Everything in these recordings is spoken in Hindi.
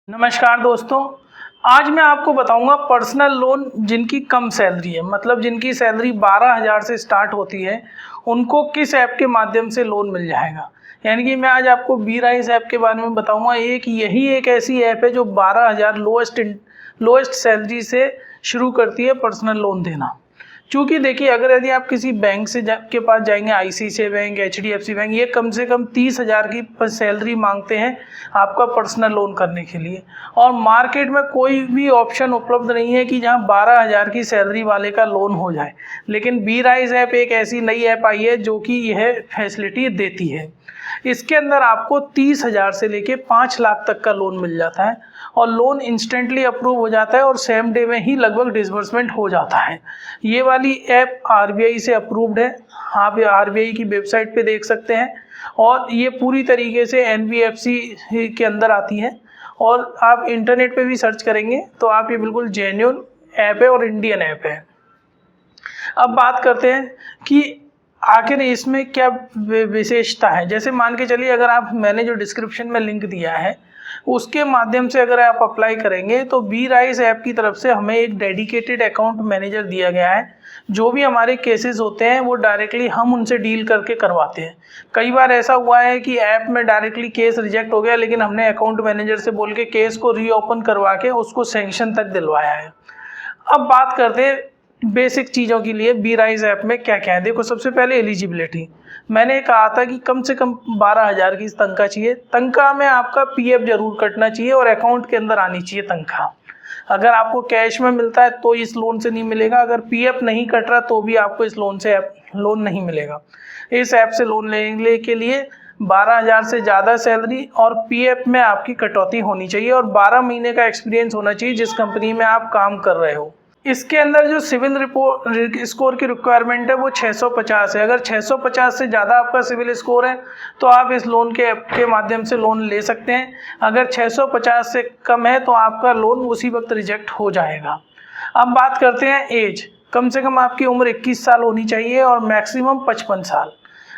नमस्कार दोस्तों। आज मैं आपको बताऊंगा पर्सनल लोन जिनकी कम सैलरी है, मतलब जिनकी सैलरी 12,000 से स्टार्ट होती है, उनको किस ऐप के माध्यम से लोन मिल जाएगा। यानी कि मैं आज आपको बी राइज ऐप के बारे में बताऊंगा। यही एक ऐसी ऐप है जो 12,000 लोएस्ट सैलरी से शुरू करती है पर्सनल लोन देना। क्योंकि देखिए, अगर यदि आप किसी बैंक के पास जाएंगे, आईसीआईसीआई बैंक, एचडीएफसी बैंक, ये कम से कम 30,000 की सैलरी मांगते हैं आपका पर्सनल लोन करने के लिए। और मार्केट में कोई भी ऑप्शन उपलब्ध नहीं है कि जहां 12,000 की सैलरी वाले का लोन हो जाए। लेकिन बी राइज ऐप एक ऐसी नई ऐप आई है जो कि यह फैसिलिटी देती है। इसके अंदर आपको 30,000 से लेके 5 लाख तक का लोन मिल जाता है और लोन इंस्टेंटली अप्रूव हो जाता है और सेम डे में ही लगभग डिसबर्समेंट हो जाता है। ये वाली ऐप आरबीआई से अप्रूव्ड है, आप आरबीआई की वेबसाइट पे देख सकते हैं। और ये पूरी तरीके से एनबीएफसी के अंदर आती है और आप इंटरनेट पे भी सर्च करेंगे तो आप ये बिल्कुल जेन्युइन ऐप है और इंडियन ऐप है। अब बात करते हैं कि आखिर इसमें क्या विशेषता है। जैसे मान के चलिए, अगर आप मैंने जो डिस्क्रिप्शन में लिंक दिया है उसके माध्यम से अगर आप अप्लाई करेंगे तो बी राइज ऐप की तरफ से हमें एक डेडिकेटेड अकाउंट मैनेजर दिया गया है। जो भी हमारे केसेस होते हैं वो डायरेक्टली हम उनसे डील करके करवाते हैं। कई बार ऐसा हुआ है कि ऐप में डायरेक्टली केस रिजेक्ट हो गया, लेकिन हमने अकाउंट मैनेजर से बोल के केस को रीओपन करवा के उसको सैंक्शन तक दिलवाया है। अब बात करते हैं बेसिक चीज़ों के लिए बी राइज ऐप में क्या क्या है। देखो, सबसे पहले एलिजिबिलिटी। मैंने कहा था कि कम से कम 12,000 की तनख्वाह चाहिए। तनख्वाह में आपका पीएफ जरूर कटना चाहिए और अकाउंट के अंदर आनी चाहिए तनख्वाह। अगर आपको कैश में मिलता है तो इस लोन से नहीं मिलेगा, अगर पीएफ नहीं कट रहा तो भी आपको इस लोन से लोन नहीं मिलेगा। इस ऐप से लोन लेने के लिए 12,000 से ज़्यादा सैलरी और पीएफ में आपकी कटौती होनी चाहिए और 12 महीने का एक्सपीरियंस होना चाहिए जिस कंपनी में आप काम कर रहे हो। इसके अंदर जो सिविल रिपोर्ट स्कोर की रिक्वायरमेंट है वो 650 है। अगर 650 से ज़्यादा आपका सिविल स्कोर है तो आप इस लोन के ऐप के माध्यम से लोन ले सकते हैं। अगर 650 से कम है तो आपका लोन उसी वक्त रिजेक्ट हो जाएगा। अब बात करते हैं एज। कम से कम आपकी उम्र 21 साल होनी चाहिए और मैक्सिमम 55 साल।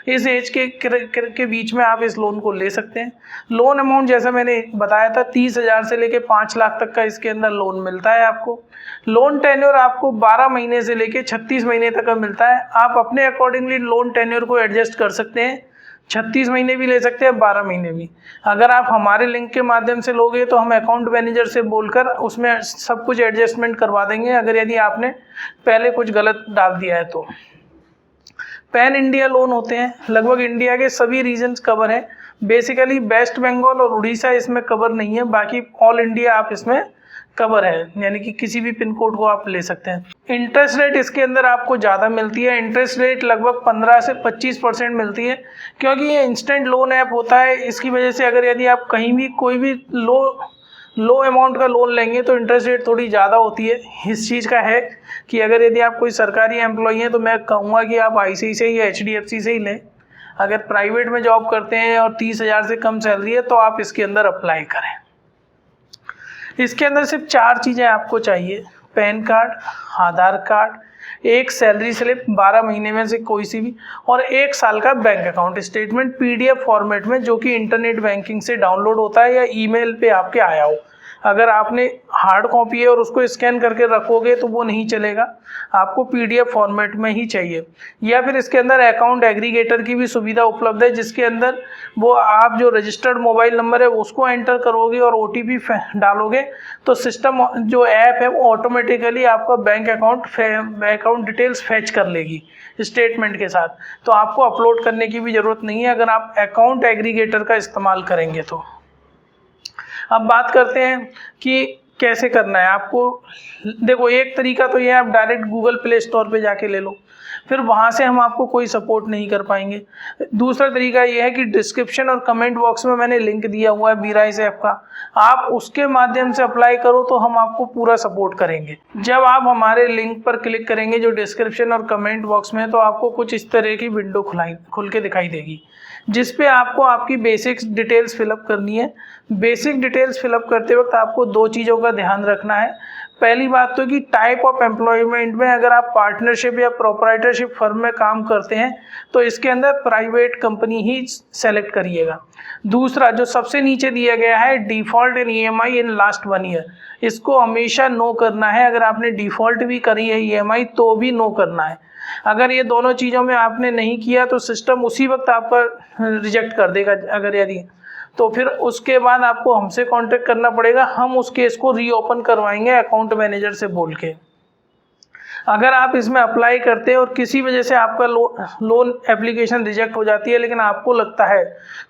इस एज के बीच में आप इस लोन को ले सकते हैं। लोन अमाउंट जैसा मैंने बताया था 30,000 से लेके 5 लाख तक का इसके अंदर लोन मिलता है आपको। लोन टेन्योर आपको 12 महीने से लेके 36 महीने तक का मिलता है। आप अपने अकॉर्डिंगली लोन टेन्योर को एडजस्ट कर सकते हैं, 36 महीने भी ले सकते हैं, 12 महीने भी। अगर आप हमारे लिंक के माध्यम से लोगे तो हम अकाउंट मैनेजर से बोलकर उसमें सब कुछ एडजस्टमेंट करवा देंगे, अगर यदि आपने पहले कुछ गलत डाल दिया है तो। पैन इंडिया लोन होते हैं, लगभग इंडिया के सभी रीजन्स कवर हैं। बेसिकली वेस्ट बंगाल और उड़ीसा इसमें कवर नहीं है, बाकी ऑल इंडिया आप इसमें कवर है, यानी कि किसी भी पिन कोड को आप ले सकते हैं। इंटरेस्ट रेट इसके अंदर आपको ज़्यादा मिलती है। इंटरेस्ट रेट लगभग 15 से 25% मिलती है, क्योंकि ये इंस्टेंट लोन ऐप होता है। इसकी वजह से अगर यदि आप कहीं भी कोई भी लो अमाउंट का लोन लेंगे तो इंटरेस्ट रेट थोड़ी ज़्यादा होती है। इस चीज़ का है कि अगर यदि आप कोई सरकारी एम्प्लॉई हैं तो मैं कहूँगा कि आप आईसीआईसीआई या एचडीएफसी से ही लें। अगर प्राइवेट में जॉब करते हैं और 30,000 से कम सैलरी है तो आप इसके अंदर अप्लाई करें। इसके अंदर सिर्फ 4 चीज़ें आपको चाहिए: पैन कार्ड, आधार कार्ड, एक सैलरी स्लिप 12 महीने में से कोई सी भी, और 1 साल का bank account statement PDF format में, जो कि इंटरनेट बैंकिंग से डाउनलोड होता है या ईमेल पे आपके आया हो। अगर आपने हार्ड कॉपी है और उसको स्कैन करके रखोगे तो वो नहीं चलेगा, आपको पीडीएफ फॉर्मेट में ही चाहिए। या फिर इसके अंदर अकाउंट एग्रीगेटर की भी सुविधा उपलब्ध है, जिसके अंदर वो आप जो रजिस्टर्ड मोबाइल नंबर है उसको एंटर करोगे और ओटीपी डालोगे तो सिस्टम जो ऐप है वो ऑटोमेटिकली आपका बैंक अकाउंट डिटेल्स फैच कर लेगी स्टेटमेंट के साथ। तो आपको अपलोड करने की भी ज़रूरत नहीं है अगर आप अकाउंट एग्रीगेटर का इस्तेमाल करेंगे तो। अब बात करते हैं कि कैसे करना है आपको। देखो, एक तरीका तो ये है, आप डायरेक्ट गूगल प्ले स्टोर पे जाके ले लो, फिर वहाँ से हम आपको कोई सपोर्ट नहीं कर पाएंगे। दूसरा तरीका ये है कि डिस्क्रिप्शन और कमेंट बॉक्स में मैंने लिंक दिया हुआ है बी राइज ऐप का, आप उसके माध्यम से अप्लाई करो तो हम आपको पूरा सपोर्ट करेंगे। जब आप हमारे लिंक पर क्लिक करेंगे जो डिस्क्रिप्शन और कमेंट बॉक्स में है तो आपको कुछ इस तरह की विंडो खुल के दिखाई देगी। जिस पे आपको आपकी बेसिक डिटेल्स फिलअप करनी है। बेसिक डिटेल्स फिलअप करते वक्त आपको 2 चीज़ों का ध्यान रखना है। पहली बात तो कि टाइप ऑफ एम्प्लॉयमेंट में अगर आप पार्टनरशिप या प्रोप्राइटरशिप फर्म में काम करते हैं तो इसके अंदर प्राइवेट कंपनी ही सेलेक्ट करिएगा। दूसरा जो सबसे नीचे दिया गया है default in EMI in last 1 year, इसको हमेशा नो करना है। अगर आपने डिफ़ॉल्ट भी करी है EMI तो भी नो करना है। अगर ये दोनों चीज़ों में आपने नहीं किया तो सिस्टम उसी वक्त आपका रिजेक्ट कर देगा। अगर यदि तो फिर उसके बाद आपको हमसे कांटेक्ट करना पड़ेगा, हम उस केस को रीओपन करवाएंगे अकाउंट मैनेजर से बोल के। अगर आप इसमें अप्लाई करते हैं और किसी वजह से आपका लोन एप्लीकेशन रिजेक्ट हो जाती है लेकिन आपको लगता है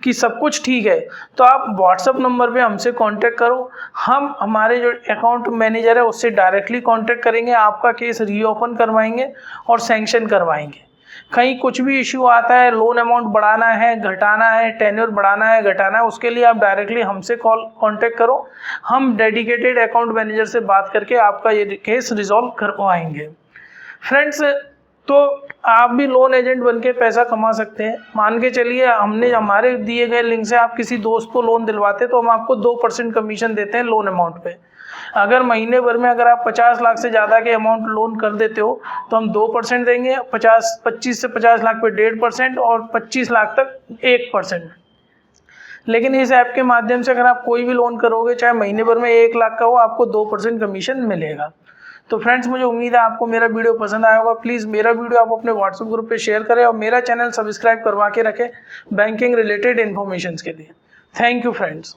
कि सब कुछ ठीक है तो आप व्हाट्सएप नंबर पे हमसे कांटेक्ट करो। हम हमारे जो अकाउंट मैनेजर है उससे डायरेक्टली कांटेक्ट करेंगे, आपका केस रीओपन करवाएंगे और सैंक्शन करवाएंगे। कहीं कुछ भी इशू आता है, लोन अमाउंट बढ़ाना है, घटाना है, टेन्योर बढ़ाना है, घटाना है, उसके लिए आप डायरेक्टली हमसे कांटेक्ट करो। हम डेडिकेटेड अकाउंट मैनेजर से बात करके आपका ये केस रिजॉल्व करवाएंगे। फ्रेंड्स, तो आप भी लोन एजेंट बनके पैसा कमा सकते हैं। मान के चलिए हमने हमारे दिए गए लिंक से आप किसी दोस्त को लोन दिलवाते तो हम आपको 2% कमीशन देते हैं लोन अमाउंट पे। अगर महीने भर में अगर आप 50 लाख से ज़्यादा के अमाउंट लोन कर देते हो तो हम 2% देंगे। 25 से 50 लाख पे 1.5% और 25 लाख तक 1%। लेकिन इस ऐप के माध्यम से अगर आप कोई भी लोन करोगे चाहे महीने भर में 1 लाख का हो, आपको 2% कमीशन मिलेगा। तो फ्रेंड्स, मुझे उम्मीद है आपको मेरा वीडियो पसंद आया होगा। प्लीज़ मेरा वीडियो आप अपने व्हाट्सएप ग्रुप पे शेयर करें और मेरा चैनल सब्सक्राइब करवा के रखें बैंकिंग रिलेटेड इन्फॉर्मेशन के लिए। Thank you friends.